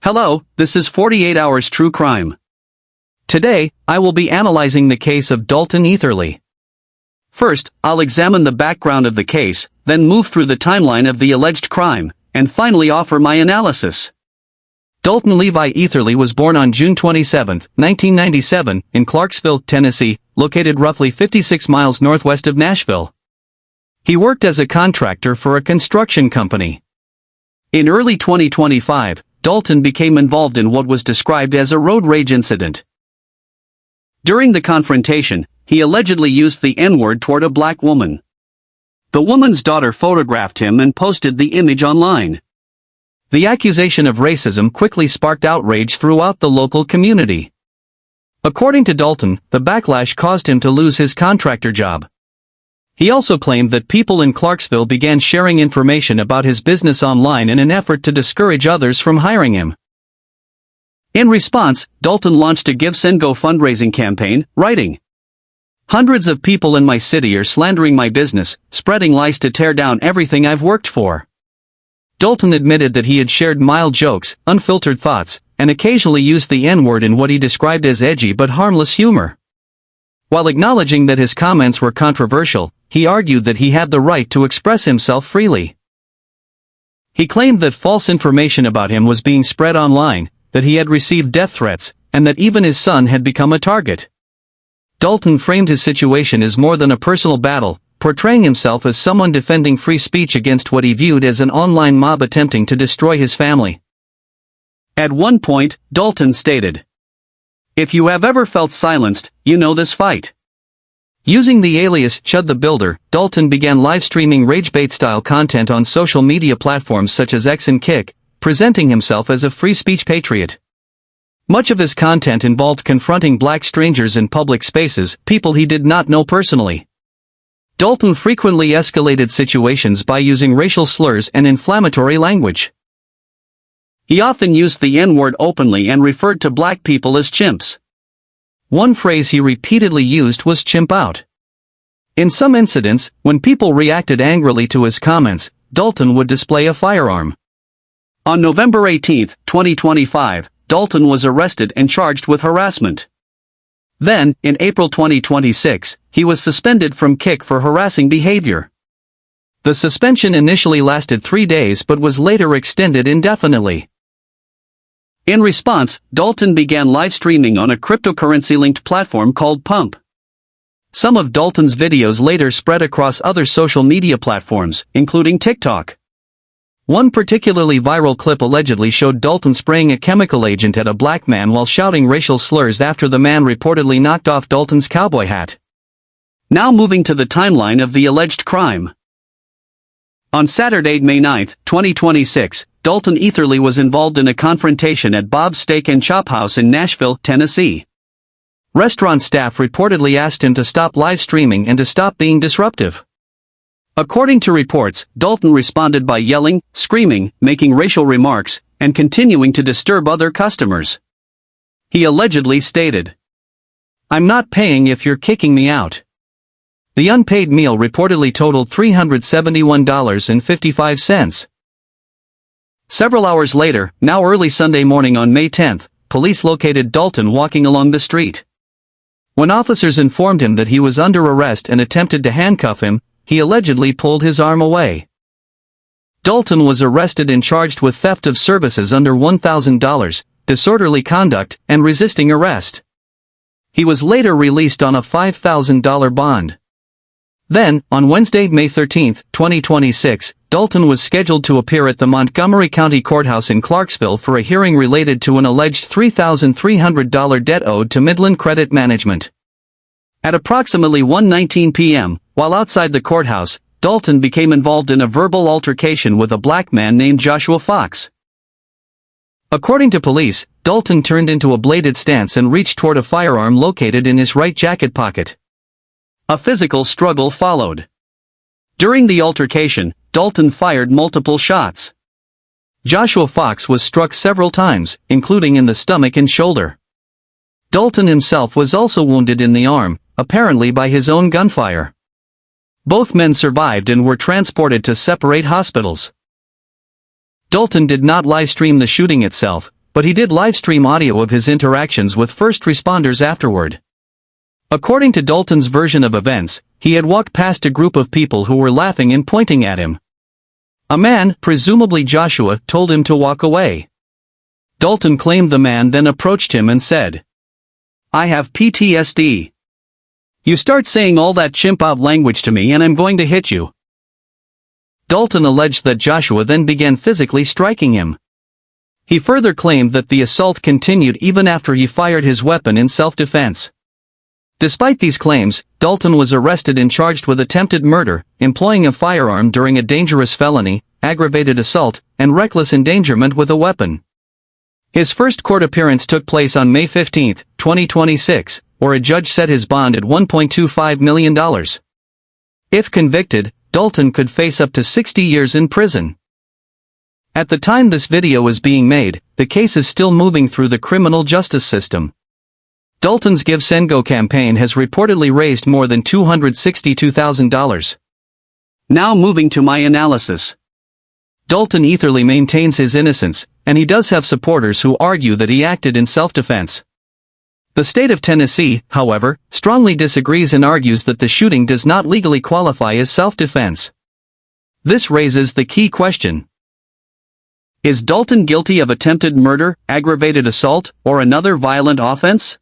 Hello, this is 48 Hours True Crime. Today, I will be analyzing the case of Dalton Etherly. First, I'll examine the background of the case, then move through the timeline of the alleged crime, and finally offer my analysis. Dalton Levi Etherly was born on June 27, 1997, in Clarksville, Tennessee, located roughly 56 miles northwest of Nashville. He worked as a contractor for a construction company. In early 2025, Dalton became involved in what was described as a road rage incident. During the confrontation, he allegedly used the N-word toward a black woman. The woman's daughter photographed him and posted the image online. The accusation of racism quickly sparked outrage throughout the local community. According to Dalton, the backlash caused him to lose his contractor job. He also claimed that people in Clarksville began sharing information about his business online in an effort to discourage others from hiring him. In response, Dalton launched a Give Send Go fundraising campaign, writing, "Hundreds of people in my city are slandering my business, spreading lies to tear down everything I've worked for." Dalton admitted that he had shared mild jokes, unfiltered thoughts, and occasionally used the N-word in what he described as edgy but harmless humor. While acknowledging that his comments were controversial, he argued that he had the right to express himself freely. He claimed that false information about him was being spread online, that he had received death threats, and that even his son had become a target. Dalton framed his situation as more than a personal battle, portraying himself as someone defending free speech against what he viewed as an online mob attempting to destroy his family. At one point, Dalton stated, "If you have ever felt silenced, you know this fight." Using the alias Chud the Builder, Dalton began live-streaming rage-bait-style content on social media platforms such as X and Kick, presenting himself as a free speech patriot. Much of his content involved confronting black strangers in public spaces, people he did not know personally. Dalton frequently escalated situations by using racial slurs and inflammatory language. He often used the N-word openly and referred to black people as chimps. One phrase he repeatedly used was "chimp out." In some incidents, when people reacted angrily to his comments, Dalton would display a firearm. On November 18, 2025, Dalton was arrested and charged with harassment. Then, in April 2026, he was suspended from Kick for harassing behavior. The suspension initially lasted 3 days but was later extended indefinitely. In response, Dalton began live-streaming on a cryptocurrency-linked platform called Pump. Some of Dalton's videos later spread across other social media platforms, including TikTok. One particularly viral clip allegedly showed Dalton spraying a chemical agent at a black man while shouting racial slurs after the man reportedly knocked off Dalton's cowboy hat. Now moving to the timeline of the alleged crime. On Saturday, May 9, 2026, Dalton Etherly was involved in a confrontation at Bob's Steak and Chop House in Nashville, Tennessee. Restaurant staff reportedly asked him to stop live streaming and to stop being disruptive. According to reports, Dalton responded by yelling, screaming, making racial remarks, and continuing to disturb other customers. He allegedly stated, "I'm not paying if you're kicking me out." The unpaid meal reportedly totaled $371.55. Several hours later, now early Sunday morning on May 10, police located Dalton walking along the street. When officers informed him that he was under arrest and attempted to handcuff him, he allegedly pulled his arm away. Dalton was arrested and charged with theft of services under $1,000, disorderly conduct, and resisting arrest. He was later released on a $5,000 bond. Then, on Wednesday, May 13, 2026, Dalton was scheduled to appear at the Montgomery County Courthouse in Clarksville for a hearing related to an alleged $3,300 debt owed to Midland Credit Management. At approximately 1:19 p.m., while outside the courthouse, Dalton became involved in a verbal altercation with a black man named Joshua Fox. According to police, Dalton turned into a bladed stance and reached toward a firearm located in his right jacket pocket. A physical struggle followed. During the altercation, Dalton fired multiple shots. Joshua Fox was struck several times, including in the stomach and shoulder. Dalton himself was also wounded in the arm, apparently by his own gunfire. Both men survived and were transported to separate hospitals. Dalton did not live stream the shooting itself, but he did livestream audio of his interactions with first responders afterward. According to Dalton's version of events, he had walked past a group of people who were laughing and pointing at him. A man, presumably Joshua, told him to walk away. Dalton claimed the man then approached him and said, "I have PTSD. You start saying all that chimp-out language to me and I'm going to hit you." Dalton alleged that Joshua then began physically striking him. He further claimed that the assault continued even after he fired his weapon in self-defense. Despite these claims, Dalton was arrested and charged with attempted murder, employing a firearm during a dangerous felony, aggravated assault, and reckless endangerment with a weapon. His first court appearance took place on May 15, 2026, where a judge set his bond at $1.25 million. If convicted, Dalton could face up to 60 years in prison. At the time this video was being made, the case is still moving through the criminal justice system. Dalton's Give Send Go campaign has reportedly raised more than $262,000. Now moving to my analysis. Dalton Etherly maintains his innocence, and he does have supporters who argue that he acted in self-defense. The state of Tennessee, however, strongly disagrees and argues that the shooting does not legally qualify as self-defense. This raises the key question. Is Dalton guilty of attempted murder, aggravated assault, or another violent offense?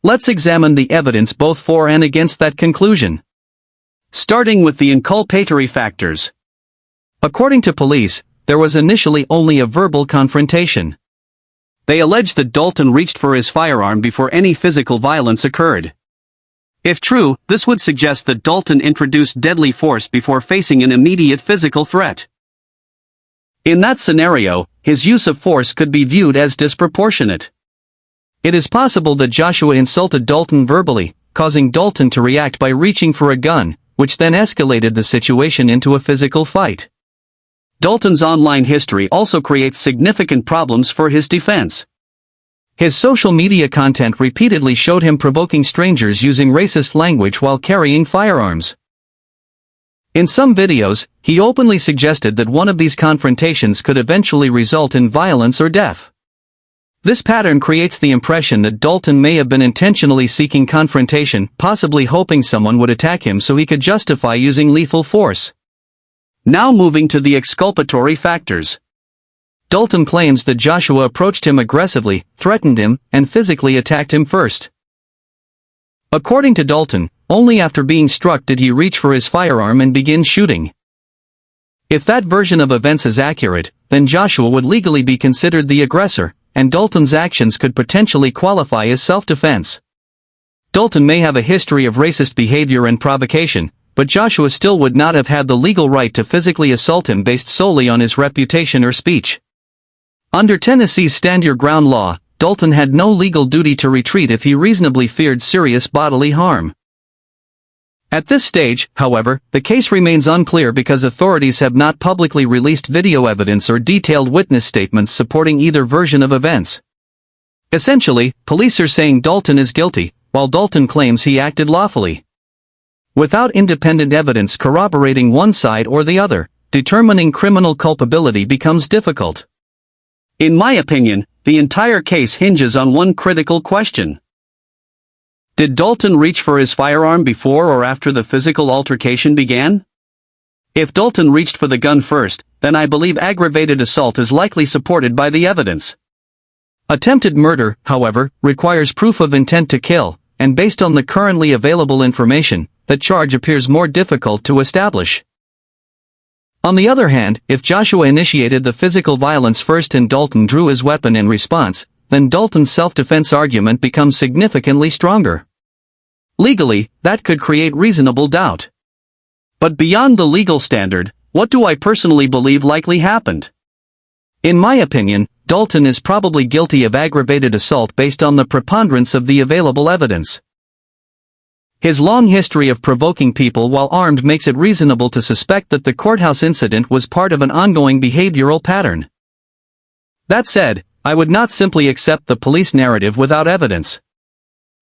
Let's examine the evidence both for and against that conclusion. Starting with the inculpatory factors. According to police, there was initially only a verbal confrontation. They alleged that Dalton reached for his firearm before any physical violence occurred. If true, this would suggest that Dalton introduced deadly force before facing an immediate physical threat. In that scenario, his use of force could be viewed as disproportionate. It is possible that Joshua insulted Dalton verbally, causing Dalton to react by reaching for a gun, which then escalated the situation into a physical fight. Dalton's online history also creates significant problems for his defense. His social media content repeatedly showed him provoking strangers using racist language while carrying firearms. In some videos, he openly suggested that one of these confrontations could eventually result in violence or death. This pattern creates the impression that Dalton may have been intentionally seeking confrontation, possibly hoping someone would attack him so he could justify using lethal force. Now moving to the exculpatory factors. Dalton claims that Joshua approached him aggressively, threatened him, and physically attacked him first. According to Dalton, only after being struck did he reach for his firearm and begin shooting. If that version of events is accurate, then Joshua would legally be considered the aggressor, and Dalton's actions could potentially qualify as self-defense. Dalton may have a history of racist behavior and provocation, but Joshua still would not have had the legal right to physically assault him based solely on his reputation or speech. Under Tennessee's Stand Your Ground law, Dalton had no legal duty to retreat if he reasonably feared serious bodily harm. At this stage, however, the case remains unclear because authorities have not publicly released video evidence or detailed witness statements supporting either version of events. Essentially, police are saying Dalton is guilty, while Dalton claims he acted lawfully. Without independent evidence corroborating one side or the other, determining criminal culpability becomes difficult. In my opinion, the entire case hinges on one critical question. Did Dalton reach for his firearm before or after the physical altercation began? If Dalton reached for the gun first, then I believe aggravated assault is likely supported by the evidence. Attempted murder, however, requires proof of intent to kill, and based on the currently available information, the charge appears more difficult to establish. On the other hand, if Joshua initiated the physical violence first and Dalton drew his weapon in response, then Dalton's self-defense argument becomes significantly stronger. Legally, that could create reasonable doubt. But beyond the legal standard, what do I personally believe likely happened? In my opinion, Dalton is probably guilty of aggravated assault based on the preponderance of the available evidence. His long history of provoking people while armed makes it reasonable to suspect that the courthouse incident was part of an ongoing behavioral pattern. That said, I would not simply accept the police narrative without evidence.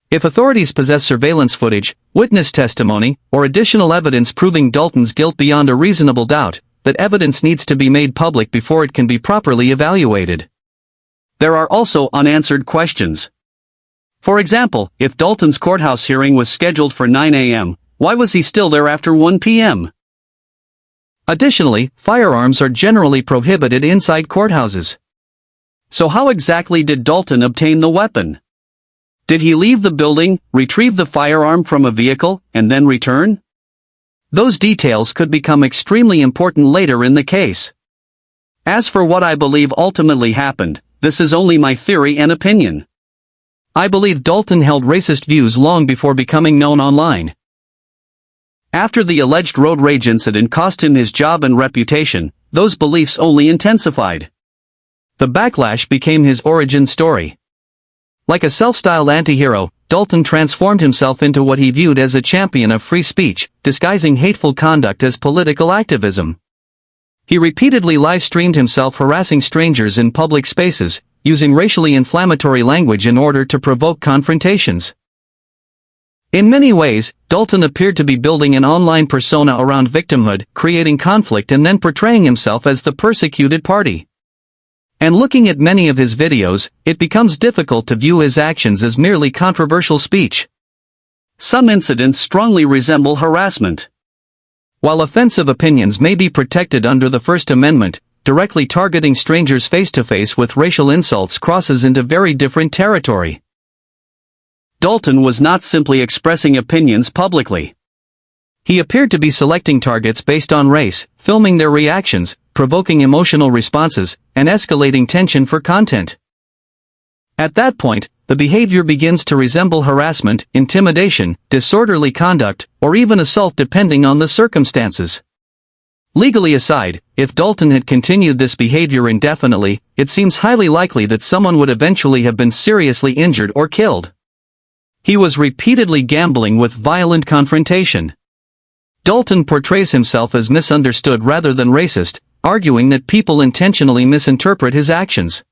If authorities possess surveillance footage, witness testimony, or additional evidence proving Dalton's guilt beyond a reasonable doubt, that evidence needs to be made public before it can be properly evaluated. There are also unanswered questions. For example, if Dalton's courthouse hearing was scheduled for 9 a.m., why was he still there after 1 p.m.? Additionally, firearms are generally prohibited inside courthouses. So how exactly did Dalton obtain the weapon? Did he leave the building, retrieve the firearm from a vehicle, and then return? Those details could become extremely important later in the case. As for what I believe ultimately happened, this is only my theory and opinion. I believe Dalton held racist views long before becoming known online. After the alleged road rage incident cost him his job and reputation, those beliefs only intensified. The backlash became his origin story. Like a self-styled anti-hero, Dalton transformed himself into what he viewed as a champion of free speech, disguising hateful conduct as political activism. He repeatedly live-streamed himself harassing strangers in public spaces, using racially inflammatory language in order to provoke confrontations. In many ways, Dalton appeared to be building an online persona around victimhood, creating conflict and then portraying himself as the persecuted party. And looking at many of his videos, it becomes difficult to view his actions as merely controversial speech. Some incidents strongly resemble harassment. While offensive opinions may be protected under the First Amendment, directly targeting strangers face-to-face with racial insults crosses into very different territory. Dalton was not simply expressing opinions publicly. He appeared to be selecting targets based on race, filming their reactions, provoking emotional responses, and escalating tension for content. At that point, the behavior begins to resemble harassment, intimidation, disorderly conduct, or even assault depending on the circumstances. Legally aside, if Dalton had continued this behavior indefinitely, it seems highly likely that someone would eventually have been seriously injured or killed. He was repeatedly gambling with violent confrontation. Dalton portrays himself as misunderstood rather than racist, arguing that people intentionally misinterpret his actions.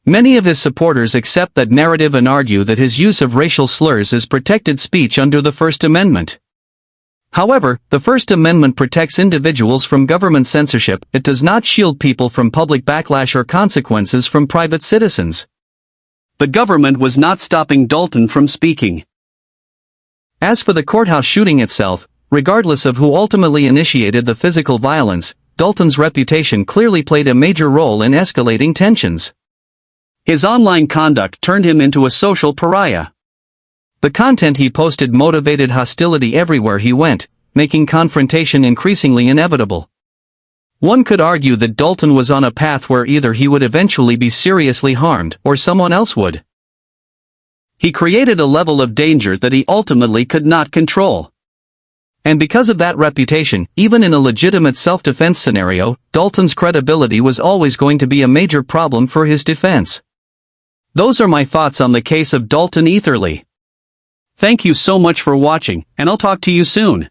Many of his supporters accept that narrative and argue that his use of racial slurs is protected speech under the First Amendment. However, the First Amendment protects individuals from government censorship, it does not shield people from public backlash or consequences from private citizens. The government was not stopping Dalton from speaking. As for the courthouse shooting itself, regardless of who ultimately initiated the physical violence, Dalton's reputation clearly played a major role in escalating tensions. His online conduct turned him into a social pariah. The content he posted motivated hostility everywhere he went, making confrontation increasingly inevitable. One could argue that Dalton was on a path where either he would eventually be seriously harmed or someone else would. He created a level of danger that he ultimately could not control. And because of that reputation, even in a legitimate self-defense scenario, Dalton's credibility was always going to be a major problem for his defense. Those are my thoughts on the case of Dalton Etherly. Thank you so much for watching, and I'll talk to you soon.